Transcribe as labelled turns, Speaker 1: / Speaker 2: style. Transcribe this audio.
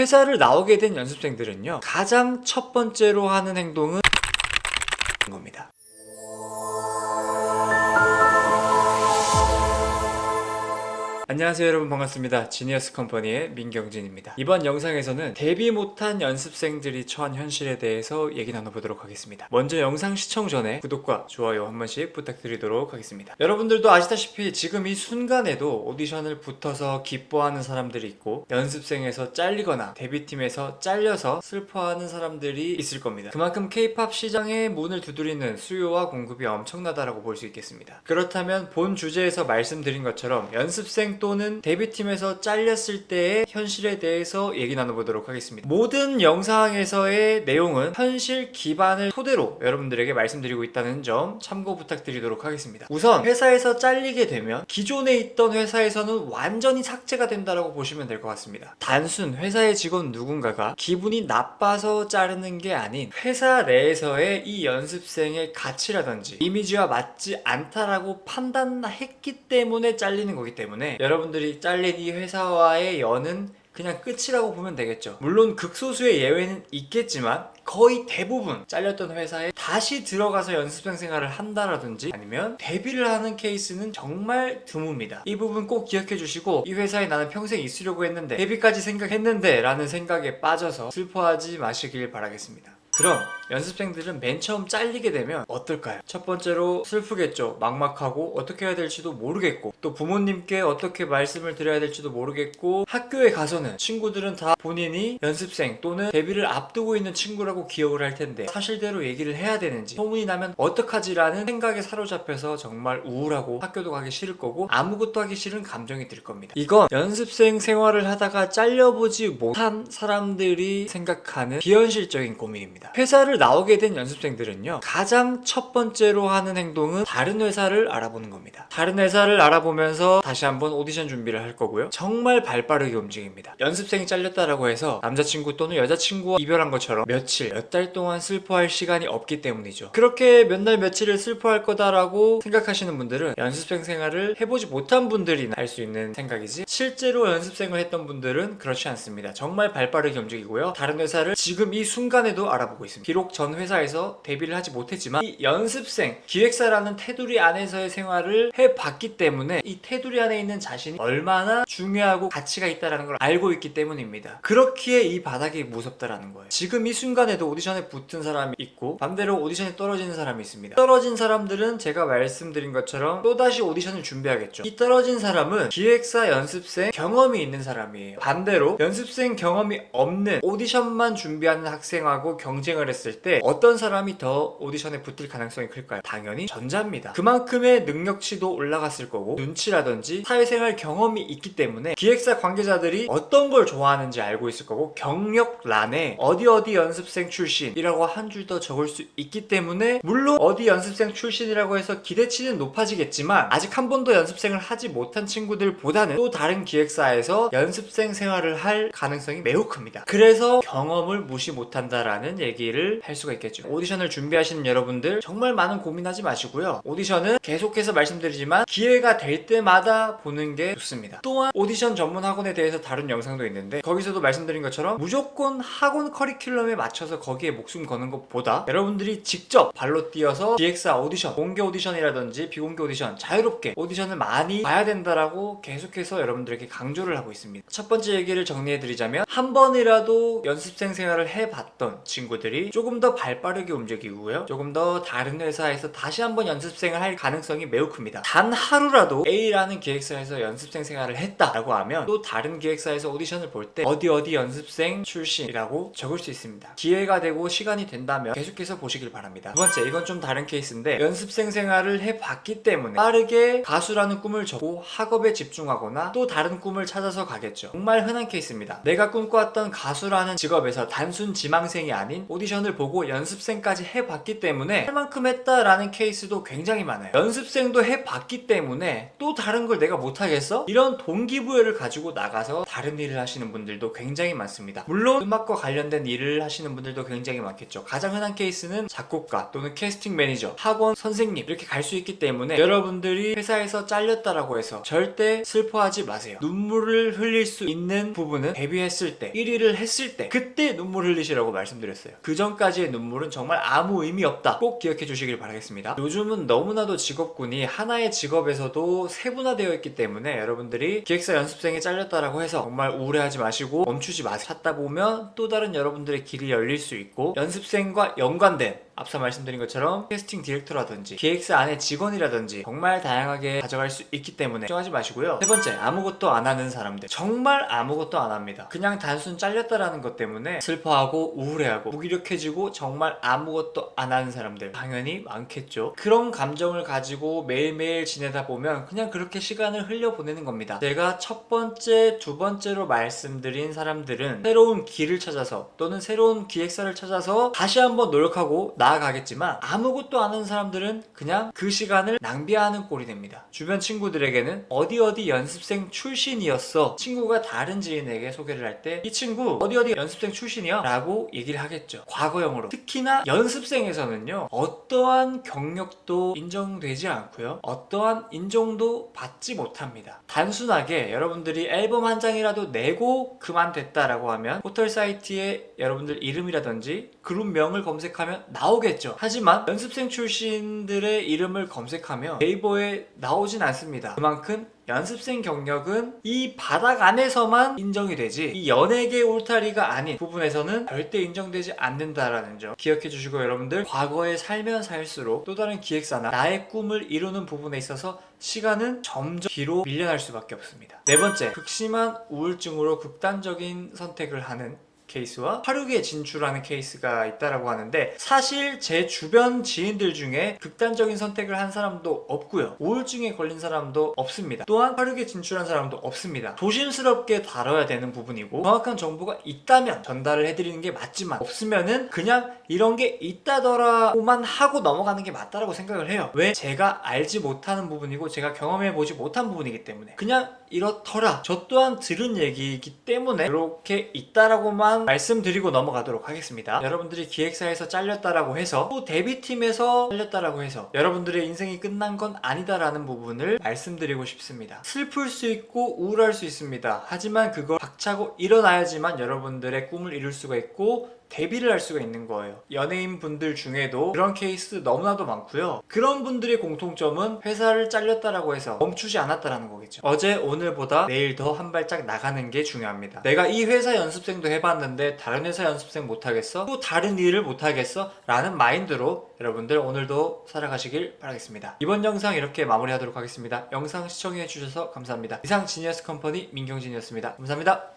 Speaker 1: 회사를 나오게 된 연습생들은요, 가장 첫 번째로 하는 행동은 겁니다. 안녕하세요 여러분, 반갑습니다. 지니어스 컴퍼니의 민경진입니다. 이번 영상에서는 데뷔 못한 연습생들이 처한 현실에 대해서 얘기 나눠보도록 하겠습니다. 먼저 영상 시청 전에 구독과 좋아요 한 번씩 부탁드리도록 하겠습니다. 여러분들도 아시다시피 지금 이 순간에도 오디션을 붙어서 기뻐하는 사람들이 있고, 연습생에서 잘리거나 데뷔팀에서 잘려서 슬퍼하는 사람들이 있을 겁니다. 그만큼 K-POP 시장의 문을 두드리는 수요와 공급이 엄청나다라고 볼 수 있겠습니다. 그렇다면 본 주제에서 말씀드린 것처럼 연습생 또는 데뷔팀에서 잘렸을 때의 현실에 대해서 얘기 나눠보도록 하겠습니다. 모든 영상에서의 내용은 현실 기반을 토대로 여러분들에게 말씀드리고 있다는 점 참고 부탁드리도록 하겠습니다. 우선 회사에서 잘리게 되면 기존에 있던 회사에서는 완전히 삭제가 된다고 보시면 될 것 같습니다. 단순 회사의 직원 누군가가 기분이 나빠서 자르는 게 아닌, 회사 내에서의 이 연습생의 가치라든지 이미지와 맞지 않다라고 판단했기 때문에 잘리는 거기 때문에, 여러분들이 잘린 이 회사와의 연은 그냥 끝이라고 보면 되겠죠. 물론 극소수의 예외는 있겠지만 거의 대부분 잘렸던 회사에 다시 들어가서 연습생 생활을 한다라든지 아니면 데뷔를 하는 케이스는 정말 드뭅니다. 이 부분 꼭 기억해 주시고, 이 회사에 나는 평생 있으려고 했는데, 데뷔까지 생각했는데 라는 생각에 빠져서 슬퍼하지 마시길 바라겠습니다. 그럼 연습생들은 맨 처음 잘리게 되면 어떨까요? 첫 번째로 슬프겠죠. 막막하고 어떻게 해야 될지도 모르겠고, 또 부모님께 어떻게 말씀을 드려야 될지도 모르겠고, 학교에 가서는 친구들은 다 본인이 연습생 또는 데뷔를 앞두고 있는 친구라고 기억을 할 텐데 사실대로 얘기를 해야 되는지, 소문이 나면 어떡하지라는 생각에 사로잡혀서 정말 우울하고 학교도 가기 싫을 거고 아무것도 하기 싫은 감정이 들 겁니다. 이건 연습생 생활을 하다가 잘려보지 못한 사람들이 생각하는 비현실적인 고민입니다. 회사를 나오게 된 연습생들은요, 가장 첫 번째로 하는 행동은 다른 회사를 알아보는 겁니다. 다른 회사를 알아보면서 다시 한번 오디션 준비를 할 거고요. 정말 발빠르게 움직입니다. 연습생이 잘렸다라고 해서 남자친구 또는 여자친구와 이별한 것처럼 며칠, 몇 달 동안 슬퍼할 시간이 없기 때문이죠. 그렇게 몇 날 며칠을 슬퍼할 거다라고 생각하시는 분들은 연습생 생활을 해보지 못한 분들이나 할 수 있는 생각이지, 실제로 연습생을 했던 분들은 그렇지 않습니다. 정말 발빠르게 움직이고요. 다른 회사를 지금 이 순간에도 알아보고 있습니다. 비록 전 회사에서 데뷔를 하지 못했지만 이 연습생, 기획사라는 테두리 안에서의 생활을 해봤기 때문에 이 테두리 안에 있는 자신이 얼마나 중요하고 가치가 있다는 걸 알고 있기 때문입니다. 그렇기에 이 바닥이 무섭다라는 거예요. 지금 이 순간에도 오디션에 붙은 사람이 있고 반대로 오디션에 떨어지는 사람이 있습니다. 떨어진 사람들은 제가 말씀드린 것처럼 또다시 오디션을 준비하겠죠. 이 떨어진 사람은 기획사 연습생 경험이 있는 사람이에요. 반대로 연습생 경험이 없는 오디션만 준비하는 학생하고 경쟁을 했을 때 어떤 사람이 더 오디션에 붙을 가능성이 클까요? 당연히 전자입니다. 그만큼의 능력치도 올라갔을 거고 눈치라든지 사회생활 경험이 있기 때문에 기획사 관계자들이 어떤 걸 좋아하는지 알고 있을 거고, 경력란에 어디 연습생 출신이라고 한 줄 더 적을 수 있기 때문에, 물론 어디 연습생 출신이라고 해서 기대치는 높아지겠지만 아직 한 번도 연습생을 하지 못한 친구들보다는 또 다른 기획사에서 연습생 생활을 할 가능성이 매우 큽니다. 그래서 경험을 무시 못한다라는 얘기를 할 수가 있겠죠. 오디션을 준비하시는 여러분들 정말 많은 고민하지 마시고요. 오디션은 계속해서 말씀드리지만 기회가 될 때마다 보는 게 좋습니다. 또한 오디션 전문 학원에 대해서 다룬 영상도 있는데, 거기서도 말씀드린 것처럼 무조건 학원 커리큘럼에 맞춰서 거기에 목숨 거는 것보다 여러분들이 직접 발로 뛰어서 기획사 오디션, 공개 오디션이라든지 비공개 오디션, 자유롭게 오디션을 많이 봐야 된다라고 계속해서 여러분들에게 강조를 하고 있습니다. 첫 번째 얘기를 정리해드리자면, 한 번이라도 연습생 생활을 해봤던 친구들이 조금 더 발빠르게 움직이고요, 조금 더 다른 회사에서 다시 한번 연습생을 할 가능성이 매우 큽니다. 단 하루라도 A라는 기획사에서 연습생 생활을 했다라고 하면 또 다른 기획사에서 오디션을 볼 때 어디 연습생 출신이라고 적을 수 있습니다. 기회가 되고 시간이 된다면 계속해서 보시길 바랍니다. 두 번째, 이건 좀 다른 케이스인데, 연습생 생활을 해봤기 때문에 빠르게 가수라는 꿈을 접고 학업에 집중하거나 또 다른 꿈을 찾아서 가겠죠. 정말 흔한 케이스입니다. 내가 꿈꿔왔던 가수라는 직업에서 단순 지망생이 아닌 오디션을 보고 연습생까지 해봤기 때문에 할 만큼 했다라는 케이스도 굉장히 많아요. 연습생도 해봤기 때문에 또 다른 걸 내가 못하겠어? 이런 동기부여를 가지고 나가서 다른 일을 하시는 분들도 굉장히 많습니다. 물론 음악과 관련된 일을 하시는 분들도 굉장히 많겠죠. 가장 흔한 케이스는 작곡가 또는 캐스팅 매니저, 학원 선생님 이렇게 갈 수 있기 때문에 여러분들이 회사에서 잘렸다라고 해서 절대 슬퍼하지 마세요. 눈물을 흘릴 수 있는 부분은 데뷔했을 때, 1위를 했을 때 그때 눈물 흘리시라고 말씀드렸어요. 그 전까지의 눈물은 정말 아무 의미 없다. 꼭 기억해 주시길 바라겠습니다. 요즘은 너무나도 직업군이 하나의 직업에서도 세분화되어 있기 때문에 여러분들이 기획사 연습생이 잘렸다라고 해서 정말 우울해하지 마시고 멈추지 마세요. 찾다 보면 또 다른 여러분들의 길이 열릴 수 있고, 연습생과 연관된 앞서 말씀드린 것처럼 캐스팅 디렉터라든지 기획사 안에 직원이라든지 정말 다양하게 가져갈 수 있기 때문에 걱정하지 마시고요. 세 번째, 아무것도 안 하는 사람들. 정말 아무것도 안 합니다. 그냥 단순 잘렸다라는 것 때문에 슬퍼하고 우울해하고 무기력해지고 정말 아무것도 안 하는 사람들 당연히 많겠죠. 그런 감정을 가지고 매일매일 지내다 보면 그냥 그렇게 시간을 흘려보내는 겁니다. 제가 첫 번째, 두 번째로 말씀드린 사람들은 새로운 길을 찾아서 또는 새로운 기획사를 찾아서 다시 한번 노력하고 나아가겠지만, 아무것도 안 하는 사람들은 그냥 그 시간을 낭비하는 꼴이 됩니다. 주변 친구들에게는 어디 연습생 출신이었어, 친구가 다른 지인에게 소개를 할 때 이 친구 어디 연습생 출신이야 라고 얘기를 하겠죠. 과거형으로. 특히나 연습생에서는요, 어떠한 경력도 인정되지 않고요, 어떠한 인정도 받지 못합니다. 단순하게 여러분들이 앨범 한 장이라도 내고 그만됐다라고 하면 포털 사이트에 여러분들 이름이라든지 그룹명을 검색하면 나오겠죠. 하지만 연습생 출신들의 이름을 검색하면 네이버에 나오진 않습니다. 그만큼 연습생 경력은 이 바닥 안에서만 인정이 되지, 이 연예계 울타리가 아닌 부분에서는 절대 인정되지 않는다라는 점 기억해 주시고, 여러분들 과거에 살면 살수록 또 다른 기획사나 나의 꿈을 이루는 부분에 있어서 시간은 점점 뒤로 밀려날 수밖에 없습니다. 네 번째, 극심한 우울증으로 극단적인 선택을 하는 케이스와 화류계 진출하는 케이스가 있다라고 하는데, 사실 제 주변 지인들 중에 극단적인 선택을 한 사람도 없고요, 우울증에 걸린 사람도 없습니다. 또한 화류계 진출한 사람도 없습니다. 조심스럽게 다뤄야 되는 부분이고, 정확한 정보가 있다면 전달을 해드리는 게 맞지만, 없으면은 그냥 이런 게 있다더라고만 하고 넘어가는 게 맞다라고 생각을 해요. 왜? 제가 알지 못하는 부분이고 제가 경험해보지 못한 부분이기 때문에. 그냥 이렇더라, 저 또한 들은 얘기이기 때문에 이렇게 있다라고만 말씀드리고 넘어가도록 하겠습니다. 여러분들이 기획사에서 잘렸다라고 해서 또 데뷔팀에서 잘렸다라고 해서 여러분들의 인생이 끝난 건 아니다라는 부분을 말씀드리고 싶습니다. 슬플 수 있고 우울할 수 있습니다. 하지만 그걸 박차고 일어나야지만 여러분들의 꿈을 이룰 수가 있고 데뷔를 할 수가 있는 거예요. 연예인 분들 중에도 그런 케이스 너무나도 많고요. 그런 분들의 공통점은 회사를 잘렸다라고 해서 멈추지 않았다라는 거겠죠. 어제 오늘보다 내일 더 한 발짝 나가는 게 중요합니다. 내가 이 회사 연습생도 해봤는데 다른 회사 연습생 못하겠어? 또 다른 일을 못하겠어? 라는 마인드로 여러분들 오늘도 살아가시길 바라겠습니다. 이번 영상 이렇게 마무리하도록 하겠습니다. 영상 시청해주셔서 감사합니다. 이상 지니어스 컴퍼니 민경진이었습니다. 감사합니다.